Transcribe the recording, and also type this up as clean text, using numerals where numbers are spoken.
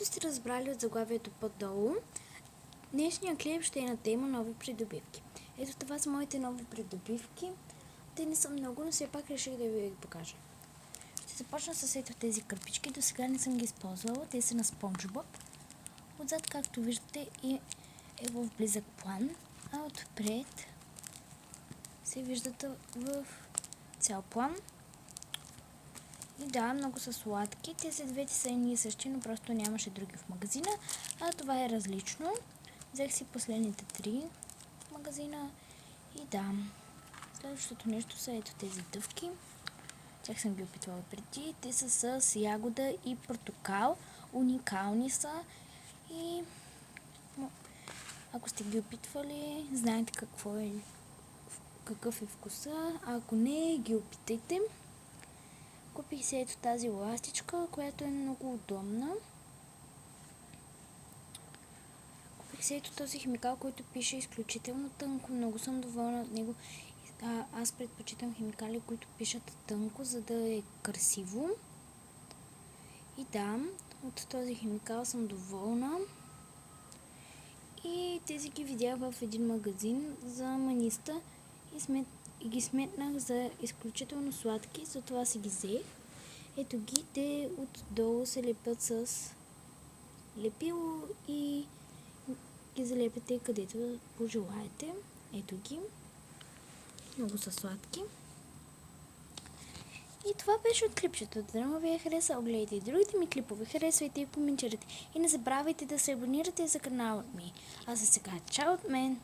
Както сте разбрали от заглавието по-долу, днешния клип ще е на тема нови придобивки. Ето това са моите нови придобивки. Те не са много, но все пак реших да ви ги покажа. Ще започна с ето тези кърпички. До сега не съм ги използвала. Те са на SpongeBob. Отзад, както виждате, е в близък план, а отпред се виждат в цял план. И да, много са сладки. Тези двете са едни и същи, но просто нямаше други в магазина. А това е различно. Взех си последните 3 в магазина. И да, следващото нещо са ето тези дъвки. Тях съм ги опитвала преди. Те са с ягода и портокал. Уникални са. И ако сте ги опитвали, знаете какъв е вкуса. А ако не, ги опитайте. Купих си ето тази ластичка, която е много удобна. Купих си ето този химикал, който пише изключително тънко. Много съм доволна от него. Аз предпочитам химикали, които пишат тънко, за да е красиво. И да, от този химикал съм доволна. И тези ги видях в един магазин за маниста и ги сметнах за изключително сладки, затова си ги взех. Ето ги, те отдолу се лепят с лепило и ги залепяте където пожелаете. Ето ги. Много са сладки. И това беше от клипчето. Дано ви е харесало. Гледайте и другите ми клипове. Харесвайте и коментирайте. И не забравяйте да се абонирате за канала ми. А за сега, чао от мен!